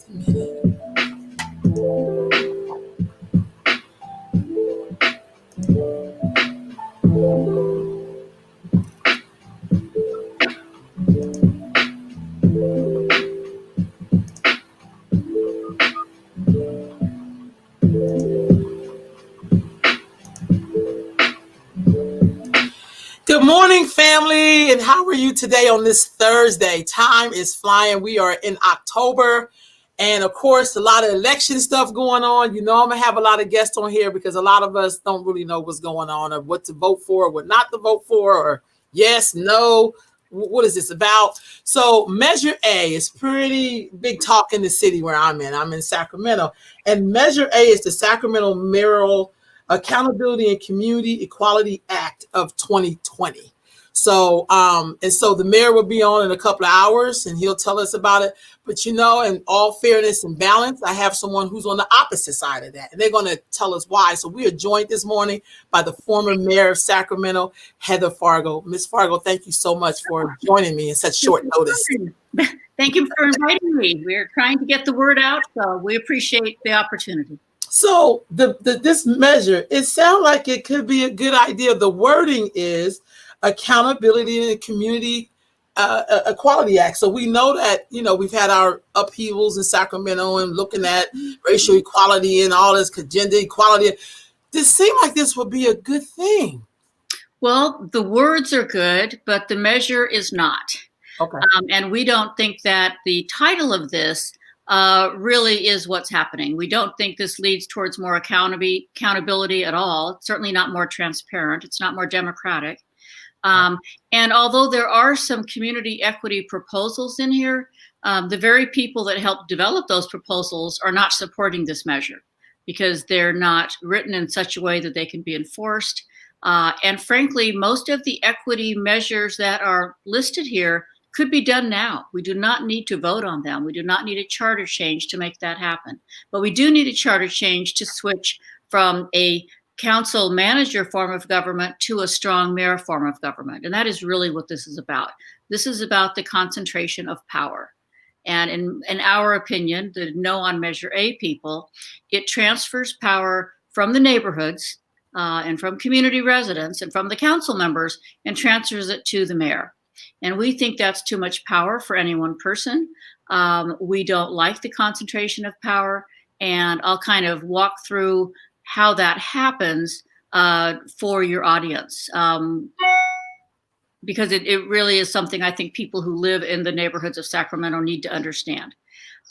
Good morning, family, and how are you today on this Thursday? Time is flying. We are in October, and of course, a lot of election stuff going on. You know, I'm gonna have a lot of guests on here because a lot of us don't really know what's going on, or what to vote for, or what not to vote for, or yes, no. What is this about? So, Measure A is pretty big talk in the city where I'm in. I'm in Sacramento, and Measure A is the Sacramento Mayoral Accountability and Community Equality Act of 2020. So the mayor will be on in a couple of hours and he'll tell us about it. But you know, in all fairness and balance, I have someone who's on the opposite side of that, and they're going to tell us why. So we are joined this morning by the former mayor of Sacramento, Heather Fargo. Miss Fargo, thank you so much for joining me in such short notice. Thank you for inviting me. We're trying to get the word out, so we appreciate the opportunity. So this measure, it sounds like it could be a good idea. The wording is Accountability and Community Equality Act. So we know that, you know, we've had our upheavals in Sacramento and looking at racial equality and all this gender equality. This seems like this would be a good thing. Well, the words are good, but the measure is not. Okay. And we don't think that the title of this really is what's happening. We don't think this leads towards more accountability at all. It's certainly not more transparent. It's not more democratic. And although there are some community equity proposals in here, the very people that helped develop those proposals are not supporting this measure because they're not written in such a way that they can be enforced. And frankly, most of the equity measures that are listed here could be done now. We do not need to vote on them. We do not need a charter change to make that happen. But we do need a charter change to switch from a council manager form of government to a strong mayor form of government. And that is really what this is about. This is about the concentration of power. And in our opinion, the no on Measure A people, it transfers power from the neighborhoods and from community residents and from the council members and transfers it to the mayor. And we think that's too much power for any one person. We don't like the concentration of power. And I'll kind of walk through how that happens for your audience. Because it really is something I think people who live in the neighborhoods of Sacramento need to understand.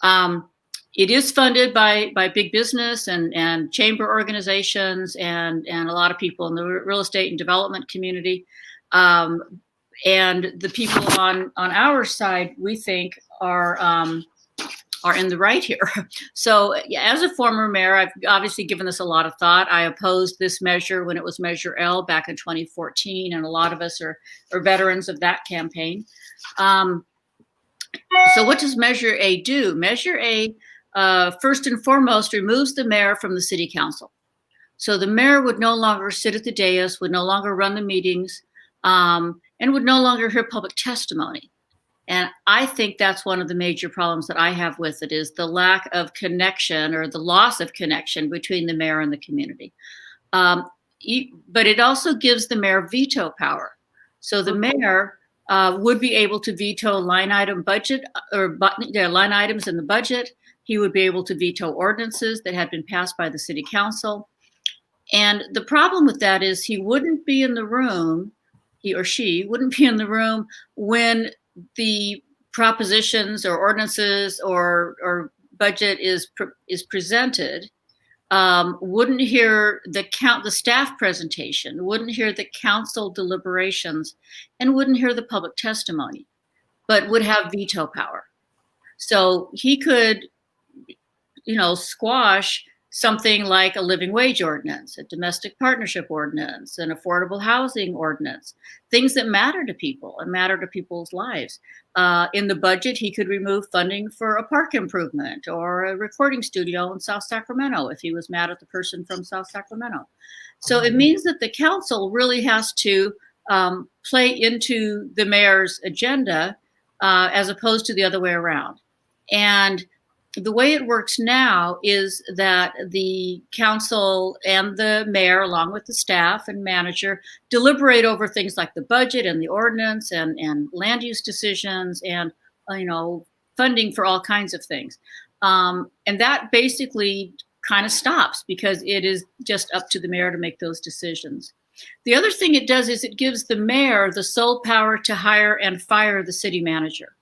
It is funded by big business and chamber organizations and a lot of people in the real estate and development community. And the people on our side, we think, are in the right here. So as a former mayor, I've obviously given this a lot of thought. I opposed this measure when it was Measure L back in 2014, and a lot of us are veterans of that campaign. So what does Measure A do? Measure A, first and foremost, removes the mayor from the city council. So the mayor would no longer sit at the dais, would no longer run the meetings, and would no longer hear public testimony. And I think that's one of the major problems that I have with it is the lack of connection or the loss of connection between the mayor and the community. But it also gives the mayor veto power. So the mayor would be able to veto line item budget or line items in the budget. He would be able to veto ordinances that had been passed by the city council. And the problem with that is he wouldn't be in the room, he or she wouldn't be in the room when the propositions or ordinances or budget is presented, wouldn't hear the staff presentation, wouldn't hear the council deliberations, and wouldn't hear the public testimony, but would have veto power. So he could, squash something like a living wage ordinance, a domestic partnership ordinance, an affordable housing ordinance, things that matter to people and matter to people's lives. In the budget, he could remove funding for a park improvement or a recording studio in South Sacramento if he was mad at the person from South Sacramento. So it means that the council really has to play into the mayor's agenda as opposed to the other way around. And the way it works now is that the council and the mayor, along with the staff and manager, deliberate over things like the budget and the ordinance and land use decisions and funding for all kinds of things. And that basically kind of stops because it is just up to the mayor to make those decisions. The other thing it does is it gives the mayor the sole power to hire and fire the city manager.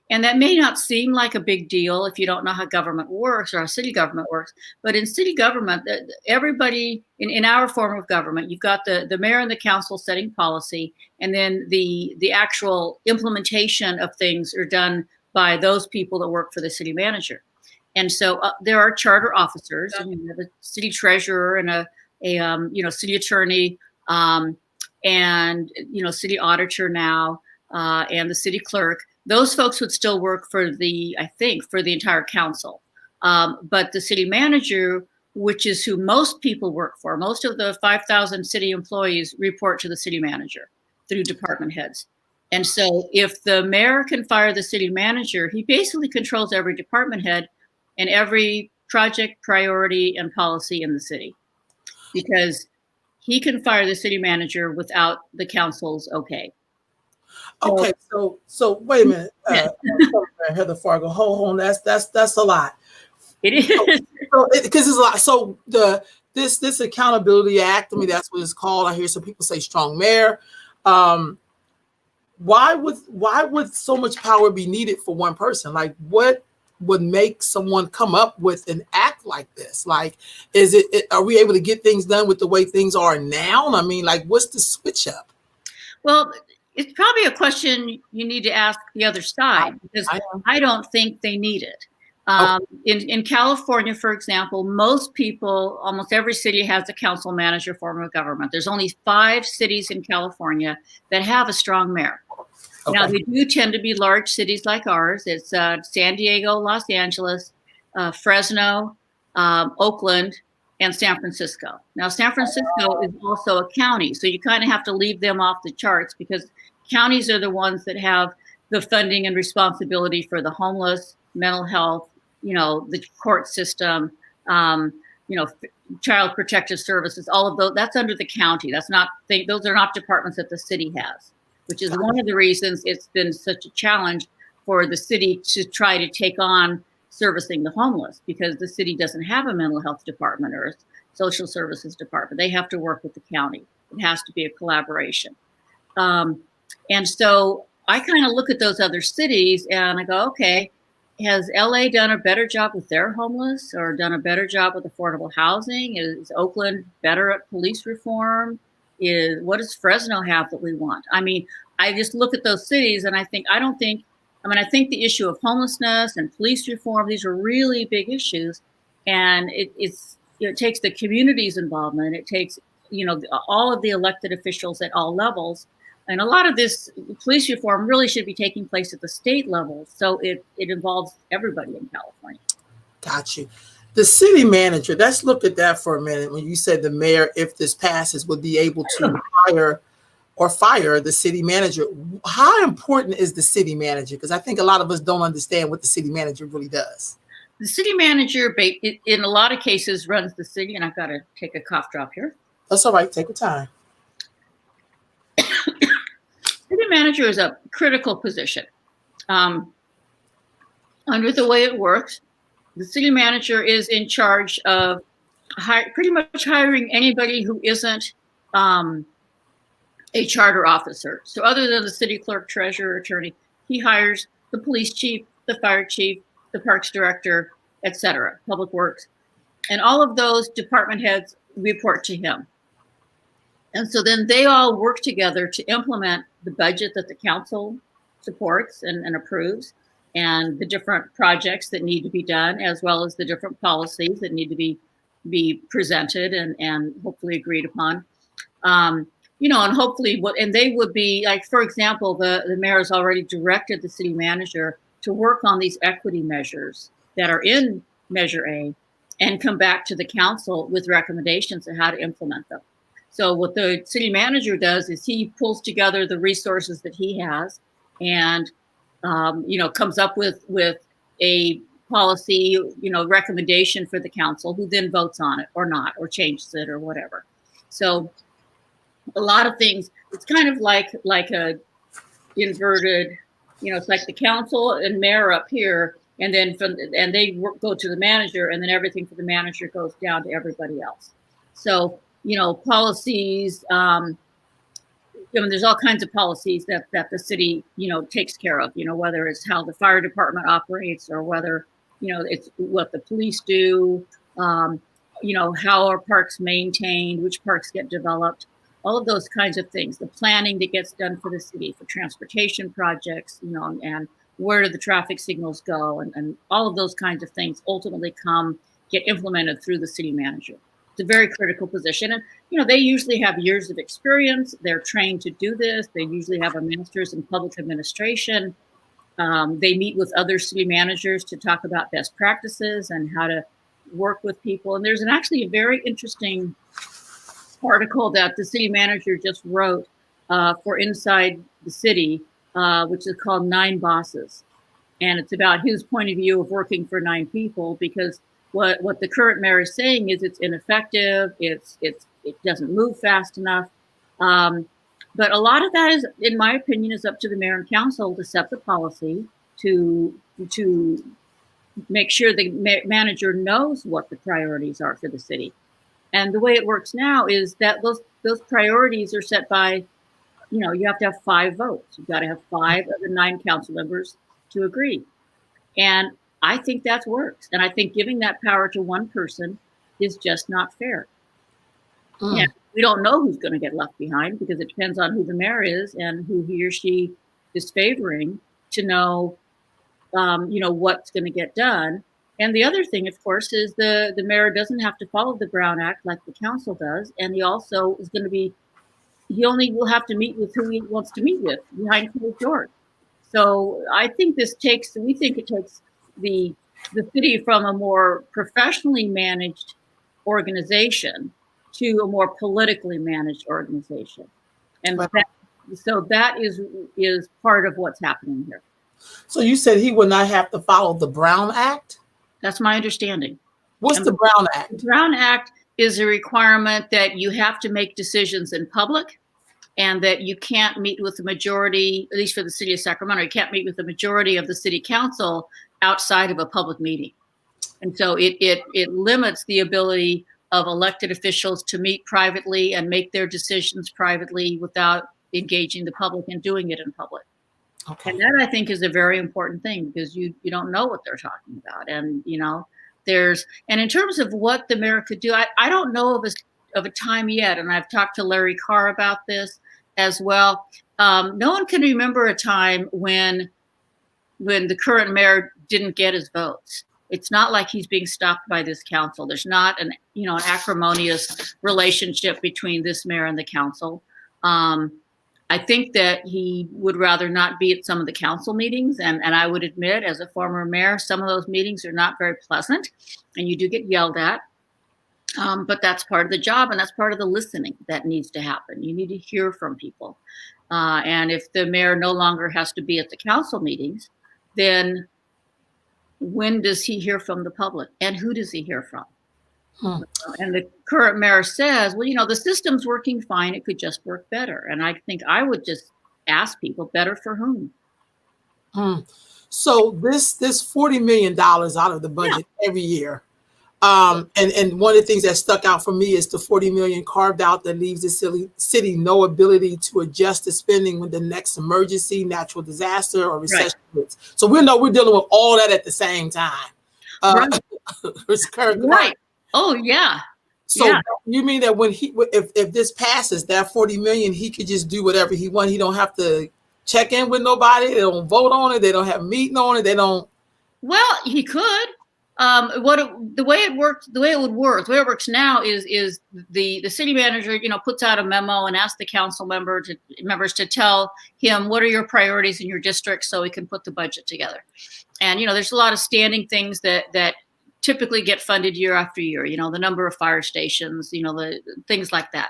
And that may not seem like a big deal if you don't know how government works or how city government works. But in city government, everybody in our form of government, you've got the mayor and the council setting policy, and then the actual implementation of things are done by those people that work for the city manager. And so there are charter officers, and you have a city treasurer and a city attorney, and city auditor now, and the city clerk. Those folks would still work for the entire council. But the city manager, which is who most people work for, most of the 5,000 city employees report to the city manager through department heads. And so if the mayor can fire the city manager, he basically controls every department head and every project, priority, and policy in the city, because he can fire the city manager without the council's okay. Okay, so wait a minute, Heather Fargo. Hold on, that's a lot. It is because it's a lot. So this Accountability Act, I mean, that's what it's called. I hear some people say strong mayor. Why would so much power be needed for one person? Like, what would make someone come up with an act like this? Like, are we able to get things done with the way things are now? I mean, like, what's the switch up? Well, it's probably a question you need to ask the other side, because I don't think they need it. In California, for example, most people, almost every city has a council manager form of government. There's only 5 cities in California that have a strong mayor. Okay. Now, they do tend to be large cities like ours. It's San Diego, Los Angeles, Fresno, Oakland, and San Francisco. Now, San Francisco is also a county, so you kind of have to leave them off the charts, because counties are the ones that have the funding and responsibility for the homeless, mental health, the court system, child protective services, all of those. That's under the county. Those are not departments that the city has, which is one of the reasons it's been such a challenge for the city to try to take on servicing the homeless, because the city doesn't have a mental health department or a social services department. They have to work with the county. It has to be a collaboration. And so I kind of look at those other cities and I go, okay, has LA done a better job with their homeless, or done a better job with affordable housing? Is Oakland better at police reform? What does Fresno have that we want? I mean, I just look at those cities and I think I think the issue of homelessness and police reform, these are really big issues. And it takes the community's involvement. It takes, all of the elected officials at all levels. And a lot of this police reform really should be taking place at the state level. So it involves everybody in California. Got you. The city manager, let's look at that for a minute. When you said the mayor, if this passes, would be able to hire or fire the city manager. How important is the city manager? Because I think a lot of us don't understand what the city manager really does. The city manager, in a lot of cases, runs the city. And I've got to take a cough drop here. That's all right. Take your time. City manager is a critical position. Under the way it works, the city manager is in charge of pretty much hiring anybody who isn't a charter officer. So other than the city clerk, treasurer, attorney, he hires the police chief, the fire chief, the parks director, etc., public works. And all of those department heads report to him. And so then they all work together to implement the budget that the council supports and approves, and the different projects that need to be done, as well as the different policies that need to be presented and hopefully agreed upon. And hopefully and they would be, like, for example, the mayor has already directed the city manager to work on these equity measures that are in Measure A and come back to the council with recommendations on how to implement them. So what the city manager does is he pulls together the resources that he has and, comes up with a policy, recommendation for the council, who then votes on it or not, or changes it or whatever. So a lot of things, it's kind of like a inverted, it's like the council and mayor up here, and then go to the manager, and then everything for the manager goes down to everybody else. So, policies, there's all kinds of policies that the city, takes care of, whether it's how the fire department operates, or whether, it's what the police do, how are parks maintained, which parks get developed, all of those kinds of things, the planning that gets done for the city for transportation projects, and where do the traffic signals go, and all of those kinds of things ultimately get implemented through the city manager. It's a very critical position. And, they usually have years of experience. They're trained to do this. They usually have a master's in public administration. They meet with other city managers to talk about best practices and how to work with people. And there's actually a very interesting article that the city manager just wrote for Inside the City, which is called 9 Bosses. And it's about his point of view of working for 9 people, because what the current mayor is saying is it's ineffective, it doesn't move fast enough. But a lot of that is, in my opinion, is up to the mayor and council to set the policy, to make sure the manager knows what the priorities are for the city. And the way it works now is that those priorities are set by, you have to have 5 votes. You've got to have 5 of the 9 council members to agree. And I think that works. And I think giving that power to one person is just not fair. Yeah, we don't know who's going to get left behind, because it depends on who the mayor is and who he or she is favoring to know, what's going to get done. And the other thing, of course, is the mayor doesn't have to follow the Brown Act like the council does. And he also is going to he only will have to meet with who he wants to meet with behind closed doors. So I think we think it takes the city from a more professionally managed organization to a more politically managed organization. And that is part of what's happening here. So you said he would not have to follow the Brown Act? That's my understanding. What's the Brown Act? The Brown Act is a requirement that you have to make decisions in public, and that you can't meet with the majority, at least for the city of Sacramento, you can't meet with the majority of the city council outside of a public meeting. And so it limits the ability of elected officials to meet privately and make their decisions privately without engaging the public and doing it in public. Okay. And that, I think, is a very important thing, because you don't know what they're talking about. And, and in terms of what the mayor could do, I don't know of a time yet. And I've talked to Larry Carr about this as well. No one can remember a time when the current mayor didn't get his votes. It's not like he's being stopped by this council. There's not an acrimonious relationship between this mayor and the council. I think that he would rather not be at some of the council meetings. And I would admit, as a former mayor, some of those meetings are not very pleasant, and you do get yelled at. But that's part of the job, and that's part of the listening that needs to happen. You need to hear from people. And if the mayor no longer has to be at the council meetings, then when does he hear from the public, and who does he hear from? And the current mayor says, well, the system's working fine. It could just work better. And I think I would just ask people, better for whom? So this $40 million out of the budget every year. And one of the things that stuck out for me is the $40 million carved out that leaves the city no ability to adjust the spending when the next emergency, natural disaster, or recession hits. So we know we're dealing with all that at the same time. Right. Oh, yeah. So you mean that when if this passes, that $40 million, he could just do whatever he wants. He don't have to check in with nobody. They don't vote on it. They don't have a meeting on it. They don't. Well, he could. The way it works now is the city manager, puts out a memo and asks the council members to tell him what are your priorities in your district, so he can put the budget together. And there's a lot of standing things that typically get funded year after year. The number of fire stations, the things like that.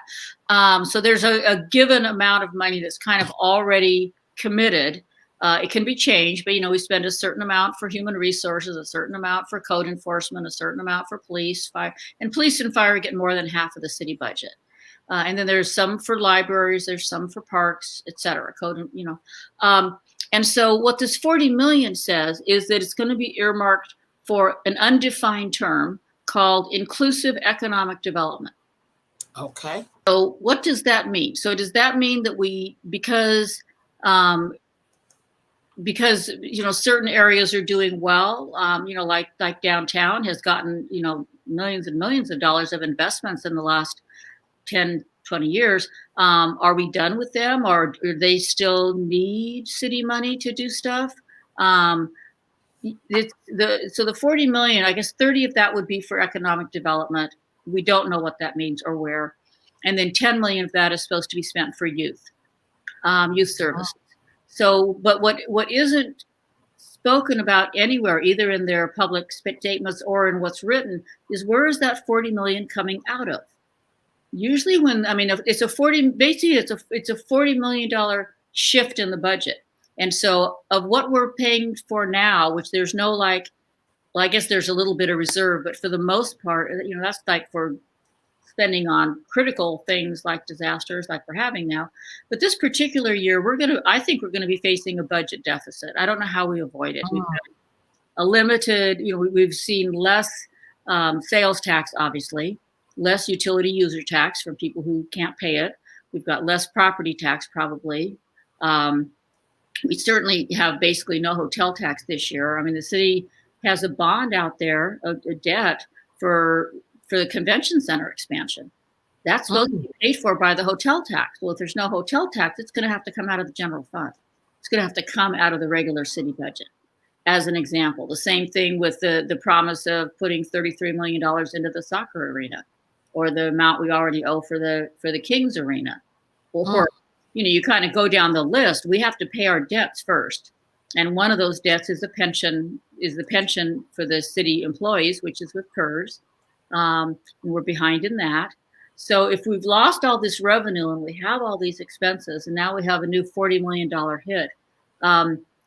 So there's a given amount of money that's kind of already committed It can be changed, but we spend a certain amount for human resources, a certain amount for code enforcement, a certain amount for police, fire, and police and fire get more than half of the city budget. And then there's some for libraries, there's some for parks, et cetera. And so what this 40 million says is that it's going to be earmarked for an undefined term called inclusive economic development. Okay. So what does that mean? So does that mean that because certain areas are doing well, like downtown has gotten, millions and millions of dollars of investments in the last 10, 20 years. Are we done with them, or do they still need city money to do stuff? So the 40 million, I guess 30 of that would be for economic development. We don't know what that means or where. And then 10 million of that is supposed to be spent for youth services. So, but what isn't spoken about anywhere, either in their public statements or in what's written, is where is that 40 million coming out of? Usually if it's a $40 million shift in the budget. And so of what we're paying for now, which there's no I guess there's a little bit of reserve, but for the most part, that's like for spending on critical things like disasters like we're having now. But this particular year, I think we're going to be facing a budget deficit. I don't know how we avoid it. We've got a limited, we've seen less sales tax, obviously, less utility user tax from people who can't pay it. We've got less property tax, probably. We certainly have basically no hotel tax this year. I mean, the city has a bond out there, a debt for the convention center expansion. That's supposed to be paid for by the hotel tax. Well, if there's no hotel tax, it's going to have to come out of the general fund. It's going to have to come out of the regular city budget, as an example. The same thing with the promise of putting $33 million into the soccer arena, or the amount we already owe for the Kings arena. Or you kind of go down the list. We have to pay our debts first. And one of those debts is the pension for the city employees, which is with PERS. And we're behind in that. So if we've lost all this revenue and we have all these expenses, and now we have a new $40 million hit,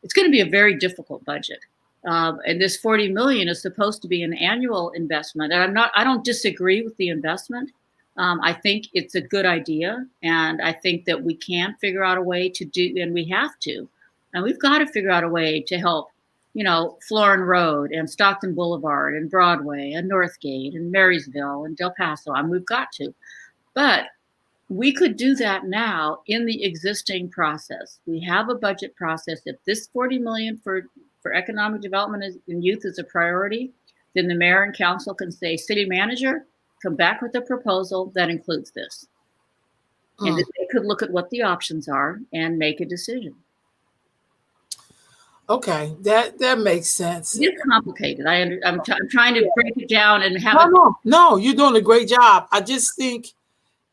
it's going to be a very difficult budget. And this 40 million is supposed to be an annual investment. And I don't disagree with the investment. I think it's a good idea. And I think that we can figure out a way to do, and we have to, and we've got to figure out a way to help, Florin Road and Stockton Boulevard and Broadway and Northgate and Marysville and Del Paso. We've got to, but we could do that now in the existing process. We have a budget process. If this 40 million for economic development and youth is a priority, then the mayor and council can say, city manager, come back with a proposal that includes this. And then they could look at what the options are and make a decision. Okay, that makes sense. It's complicated. I'm trying to break it down and have No, you're doing a great job. I just think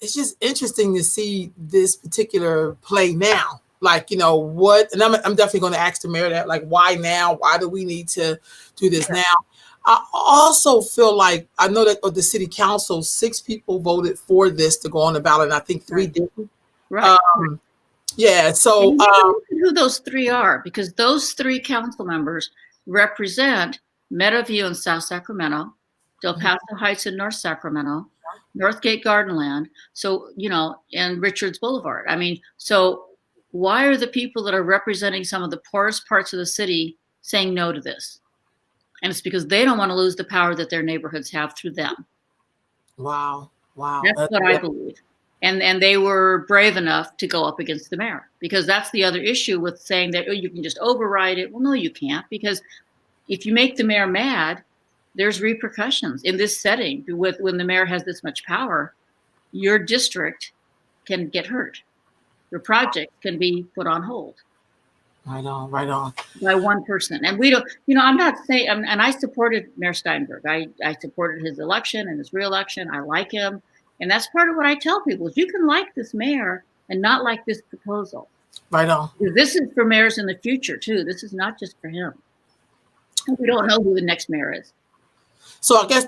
it's just interesting to see this particular play now. What, and I'm definitely going to ask the mayor that, why now? Why do we need to do this now? I also feel like, I know that of the city council, 6 people voted for this to go on the ballot, and I think 3 didn't. Right. Yeah, so who those 3 are, because those 3 council members represent Meadowview in South Sacramento, Del Paso Heights in North Sacramento, Northgate Gardenland, so, and Richards Boulevard. So why are the people that are representing some of the poorest parts of the city saying no to this? And it's because they don't want to lose the power that their neighborhoods have through them. Wow. That's what I believe. And they were brave enough to go up against the mayor, because that's the other issue with saying that, you can just override it. Well, no, you can't, because if you make the mayor mad, there's repercussions in this setting. When the mayor has this much power, your district can get hurt. Your project can be put on hold. Right on. By one person. And we don't, I'm not saying, and I supported Mayor Steinberg. I supported his election and his reelection. I like him. And that's part of what I tell people is you can like this mayor and not like this proposal. Right on. This is for mayors in the future too. This is not just for him. We don't know who the next mayor is. So I guess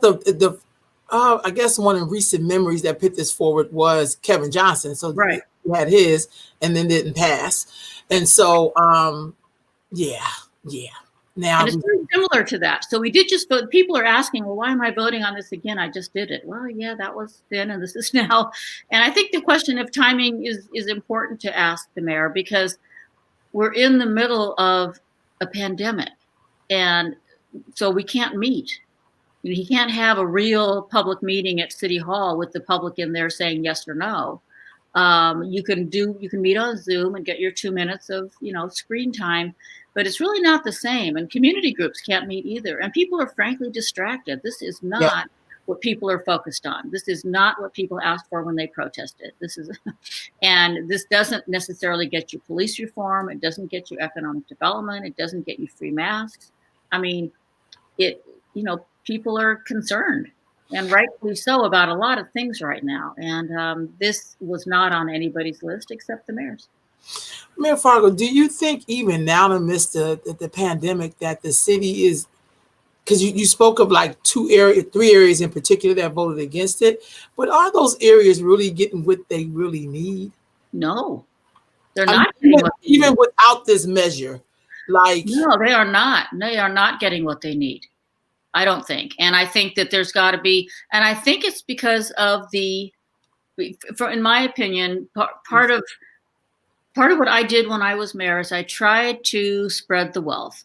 I guess one of recent memories that put this forward was Kevin Johnson. So right. He had his and then didn't pass. And so Yeah, yeah. And Now, it's very similar to that. So we did just vote. People are asking, well, why am I voting on this again? I just did it. Well, yeah, that was then and this is now. And I think the question of timing is important to ask the mayor, because we're in the middle of a pandemic. And so we can't meet. He can't have a real public meeting at City Hall with the public in there saying yes or no. You can meet on Zoom and get your 2 minutes of screen time, but it's really not the same. And community groups can't meet either. And people are frankly distracted. This is yeah, not what people are focused on. This is not what people asked for when they protested. And this doesn't necessarily get you police reform. It doesn't get you economic development. It doesn't get you free masks. I mean, people are concerned, and rightfully so, about a lot of things right now. And this was not on anybody's list except the mayor's. Mayor Fargo, do you think even now, in the midst of the pandemic, that the city is, because you spoke of like 3 areas in particular that voted against it, but are those areas really getting what they really need? No, they're I mean, not getting what they even need. without this measure, like, No, they are not. They are not getting what they need. I don't think. And I think that there's got to be, and I think it's because of in my opinion, part of what I did when I was mayor is I tried to spread the wealth.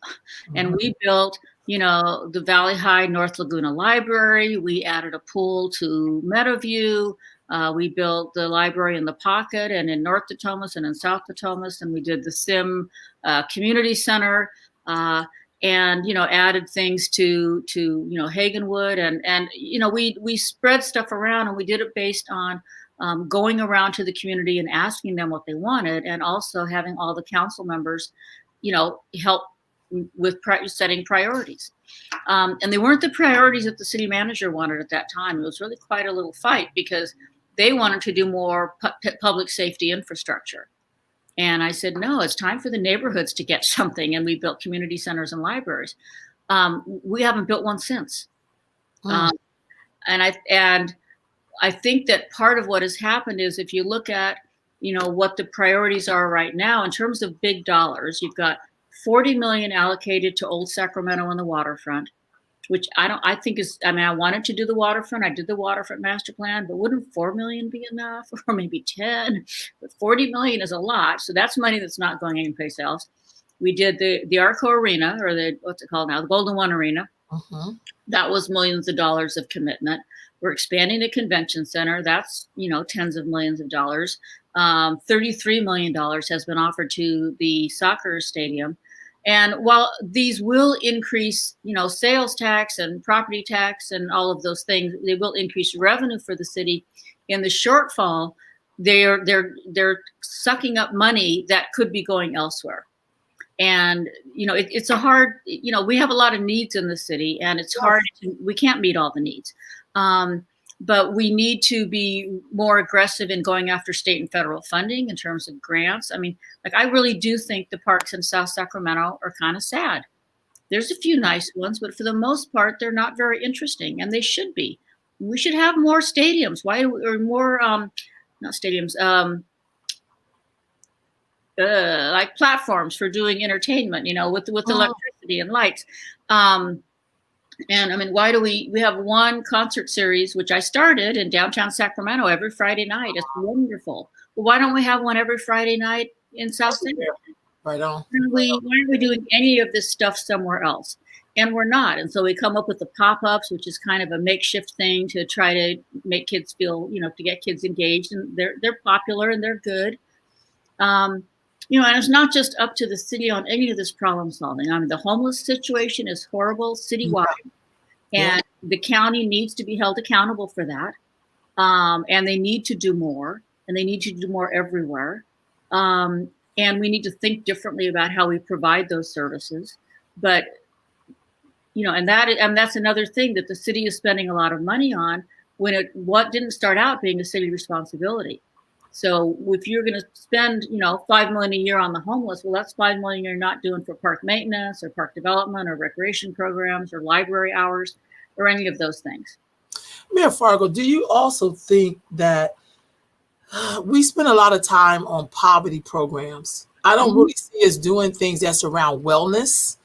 And we built, the Valley High North Laguna Library. We added a pool to Meadowview. We built the library in the Pocket and in North Natomas and in South Natomas. And we did the Sim Community Center. And added things to Hagenwood, and we spread stuff around, and we did it based on going around to the community and asking them what they wanted, and also having all the council members help with setting priorities, and they weren't the priorities that the city manager wanted at that time. It was really quite a little fight, because they wanted to do more public safety infrastructure. And I said, no, it's time for the neighborhoods to get something. And we built community centers and libraries. We haven't built one since. And I think that part of what has happened is, if you look at, what the priorities are right now in terms of big dollars, you've got $40 million allocated to Old Sacramento and the waterfront, which I think I wanted to do the waterfront. I did the waterfront master plan, but wouldn't $4 million be enough? Or maybe 10, but $40 million is a lot. So that's money that's not going anyplace else. We did the Arco Arena, or what's it called now? The Golden One Arena. That was millions of dollars of commitment. We're expanding the convention center. That's, tens of millions of dollars. $33 million has been offered to the soccer stadium. And while these will increase, sales tax and property tax and all of those things, they will increase revenue for the city. In the shortfall, they're sucking up money that could be going elsewhere. And it's a hard. We have a lot of needs in the city, and it's hard. We can't meet all the needs, but we need to be more aggressive in going after state and federal funding in terms of grants. I mean, I really do think the parks in South Sacramento are kind of sad. There's a few nice ones, but for the most part, they're not very interesting, and they should be. We should have more stadiums. Or more, not stadiums, like platforms for doing entertainment, with electricity and lights. And I mean, why do we have one concert series, which I started in downtown Sacramento every Friday night. It's wonderful. Well, why don't we have one every Friday night in South Central? Right on. Why aren't we doing any of this stuff somewhere else? And we're not. And so we come up with the pop-ups, which is kind of a makeshift thing to try to make kids feel, to get kids engaged. And they're popular and they're good. And it's not just up to the city on any of this problem solving. I mean, the homeless situation is horrible citywide, and the county needs to be held accountable for that. And they need to do more, and they need to do more everywhere. And we need to think differently about how we provide those services. But, and that's another thing that the city is spending a lot of money on, when what didn't start out being a city responsibility. So if you're going to spend, $5 million a year on the homeless, well, that's $5 million you're not doing for park maintenance or park development or recreation programs or library hours or any of those things. Mayor Fargo, do you also think that we spend a lot of time on poverty programs, I don't Mhm. really see us doing things that's around wellness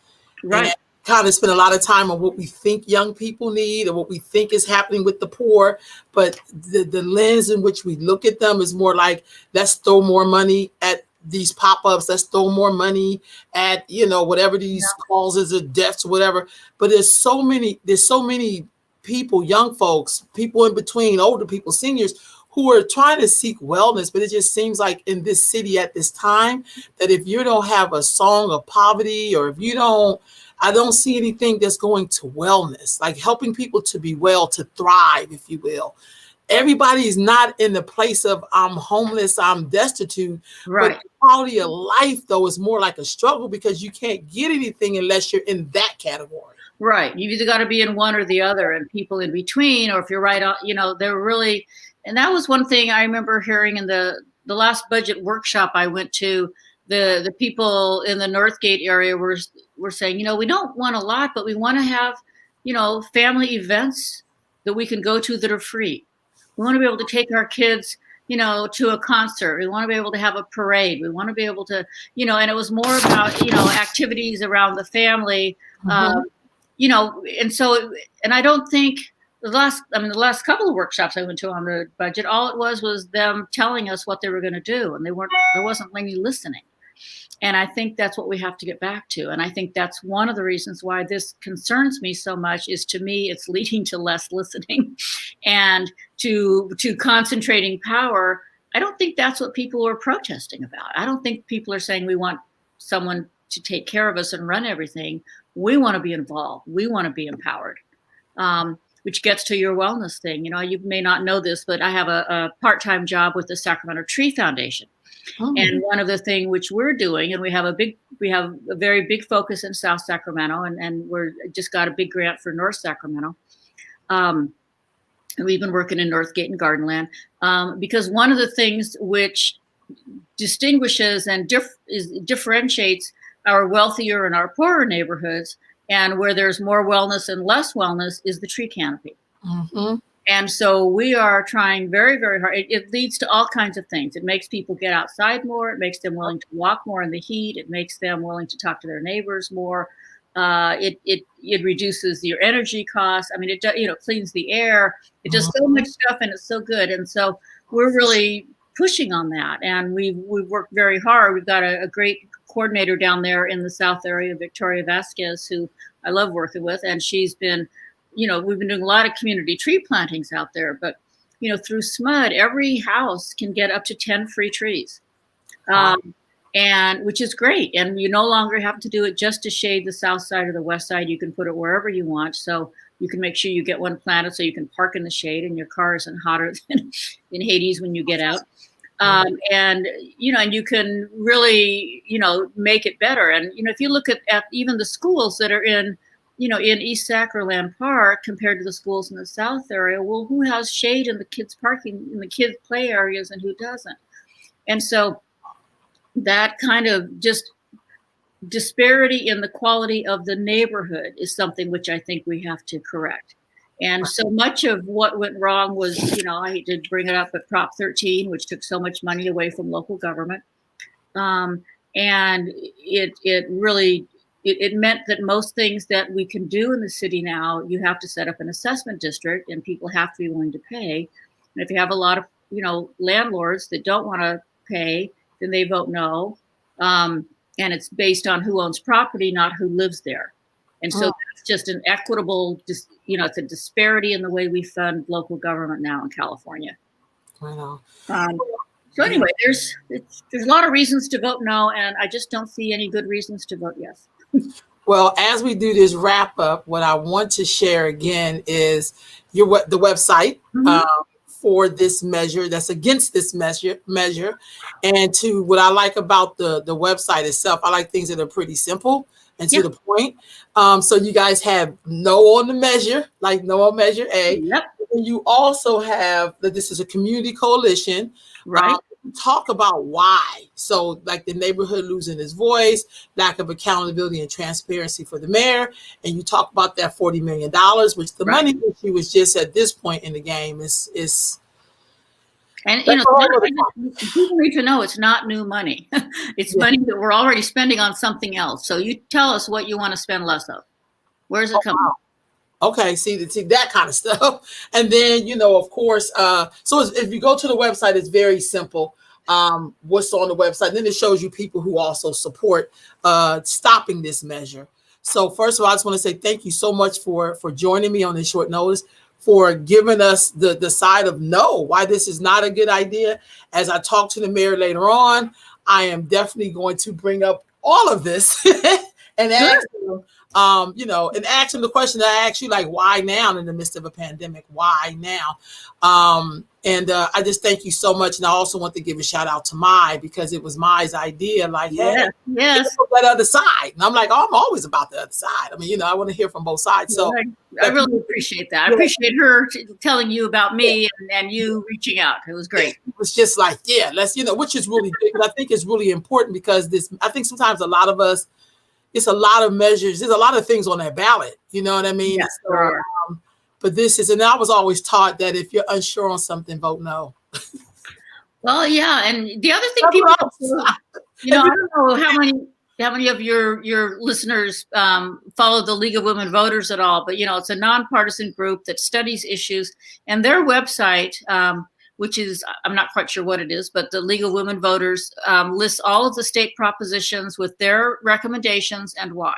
and Right. kind of spend a lot of time on what we think young people need or what we think is happening with the poor. But the lens in which we look at them is more like, let's throw more money at these pop-ups, let's throw more money at, whatever these Yeah. causes or deaths, whatever. But there's so many people, young folks, people in between, older people, seniors, who are trying to seek wellness. But it just seems like in this city at this time that if you don't have a song of poverty, or if you don't, I don't see anything that's going to wellness, like helping people to be well, to thrive, if you will. Everybody's not in the place of I'm homeless, I'm destitute, but Right. the quality of life, though, is more like a struggle because you can't get anything unless you're in that category. Right. You've either got to be in one or the other, and people in between, or if you're right on, they're really, and that was one thing I remember hearing in the last budget workshop I went to. The people in the Northgate area were saying, we don't want a lot, but we want to have, family events that we can go to that are free. We want to be able to take our kids, to a concert. We want to be able to have a parade. We want to be able to, and it was more about, activities around the family. Mm-hmm. Um, and so, and I don't think the last couple of workshops I went to on the budget, all it was them telling us what they were going to do, and there wasn't any listening. And I think that's what we have to get back to. And I think that's one of the reasons why this concerns me so much, is to me, it's leading to less listening and to concentrating power. I don't think that's what people are protesting about. I don't think people are saying we want someone to take care of us and run everything. We want to be involved. We want to be empowered. Which gets to your wellness thing. You may not know this, but I have a part-time job with the Sacramento Tree Foundation. Mm. And one of the things which we're doing, and we have a very big focus in South Sacramento, and we're just got a big grant for North Sacramento. And we've been working in Northgate and Gardenland, because one of the things which distinguishes and differentiates our wealthier and our poorer neighborhoods, and where there's more wellness and less wellness, is the tree canopy. Mm-hmm. And so we are trying very, very hard. It leads to all kinds of things. It makes people get outside more. It makes them willing to walk more in the heat. It makes them willing to talk to their neighbors more. It reduces your energy costs. I mean, it cleans the air. It does so much stuff, and it's so good. And so we're really pushing on that. And we've worked very hard. We've got a great coordinator down there in the South area, Victoria Vasquez, who I love working with. And she's been, we've been doing a lot of community tree plantings out there, but, through SMUD, every house can get up to 10 free trees. And which is great. And you no longer have to do it just to shade the south side or the west side. You can put it wherever you want. So you can make sure you get one planted so you can park in the shade and your car isn't hotter than in Hades when you get out. And you can really, make it better. And, if you look at even the schools that are in East Sacramento Park compared to the schools in the South area, well, who has shade in the kids' parking, in the kids' play areas, and who doesn't? And so that kind of just disparity in the quality of the neighborhood is something which I think we have to correct. And so much of what went wrong was, I hate to bring it up, but Prop 13, which took so much money away from local government. And it really meant that most things that we can do in the city now, you have to set up an assessment district, and people have to be willing to pay. And if you have a lot of, landlords that don't want to pay, then they vote no. And it's based on who owns property, not who lives there. And so that's just an equitable, it's a disparity in the way we fund local government now in California. I know. So anyway, there's a lot of reasons to vote no, and I just don't see any good reasons to vote yes. Well, as we do this wrap up, what I want to share again is the website. Mm-hmm. For this measure, that's against this measure. And to what I like about the website itself, I like things that are pretty simple and to the point. So you guys have no on the measure, like no on measure A. Yep. And you also have that this is a community coalition. Right. Talk about why. So like the neighborhood losing its voice, lack of accountability and transparency for the mayor. And you talk about that $40 million, which the money issue was just at this point in the game is And That's a whole other people need to know it's not new money. It's money that we're already spending on something else. So you tell us what you want to spend less of. Where's it coming? wow. Okay, see that kind of stuff. And then, of course, so if you go to the website, it's very simple. What's on the website. And then it shows you people who also support stopping this measure. So first of all, I just want to say thank you so much for joining me on this short notice, for giving us the side of no, why this is not a good idea. As I talk to the mayor later on, I am definitely going to bring up all of this and ask him, and ask him the question that I asked you, like, why now in the midst of a pandemic? Why now? And I just thank you so much. And I also want to give a shout out to Mai, because it was Mai's idea. Like, hey, yes, that other side. And I'm like, oh, I'm always about the other side. I mean, I want to hear from both sides. So I really appreciate that. I appreciate her telling you about me and you reaching out. It was great. It was just like, yeah, let's, which is really big. But I think it's really important, because I think sometimes a lot of us, it's a lot of measures. There's a lot of things on that ballot. You know what I mean? Yes, so, but this is, and I was always taught that if you're unsure on something, vote no. Well, yeah. And the other thing people, I don't know how many of your listeners follow the League of Women Voters at all, but it's a nonpartisan group that studies issues, and their website, which is, I'm not quite sure what it is, but the League of Women Voters lists all of the state propositions with their recommendations and why.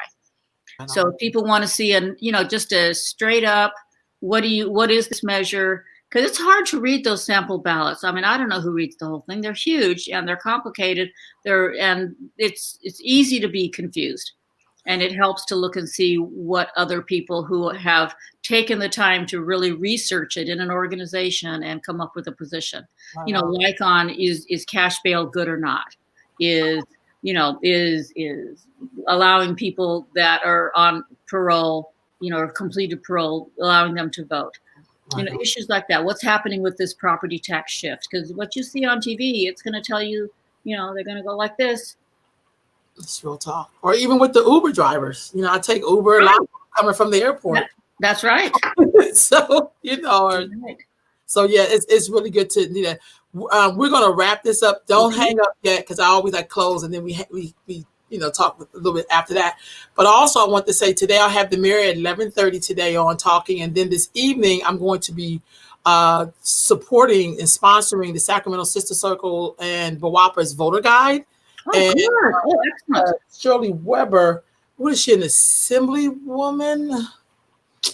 So if people want to see just a straight up, what is this measure? Because it's hard to read those sample ballots. I mean, I don't know who reads the whole thing. They're huge and they're complicated. And it's easy to be confused. And it helps to look and see what other people who have taken the time to really research it in an organization and come up with a position. Like on is cash bail good or not? Is allowing people that are on parole, or completed parole, allowing them to vote. Issues like that. What's happening with this property tax shift? Because what you see on TV, it's going to tell you, they're going to go like this. It's real talk. Or even with the Uber drivers. I take Uber a lot coming from the airport. That's right. So, so yeah, it's really good to do that. We're going to wrap this up. Don't hang up yet, because I always close, and then we talk a little bit after that. But also I want to say today I'll have the mayor at 11:30 today on talking. And then this evening I'm going to be supporting and sponsoring the Sacramento Sister Circle and BWAPA's voter guide. Excellent. Shirley Weber, what is she, an assemblywoman? I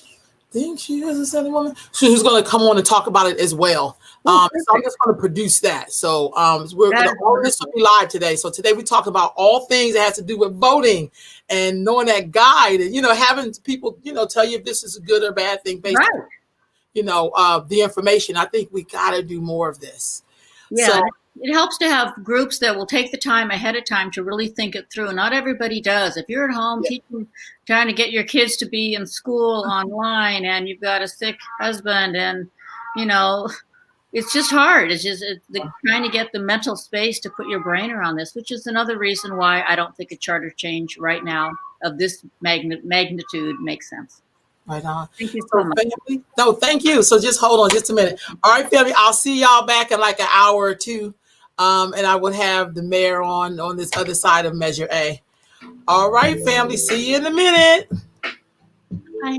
think she is an assemblywoman. She's going to come on and talk about it as well. So I'm just going to produce that. So all this will be live today. So today we talk about all things that has to do with voting and knowing that guide, and having people tell you if this is a good or bad thing based on the information. I think we got to do more of this. Yeah. So, it helps to have groups that will take the time ahead of time to really think it through. Not everybody does. If you're at home trying to get your kids to be in school online, and you've got a sick husband, and it's just hard. It's trying to get the mental space to put your brain around this, which is another reason why I don't think a charter change right now of this magnitude makes sense. Right on. Thank you so much. Family? No, thank you. So just hold on just a minute. All right, family, I'll see y'all back in like an hour or two. And I will have the mayor on this other side of Measure A. All right, family, see you in a minute. Bye.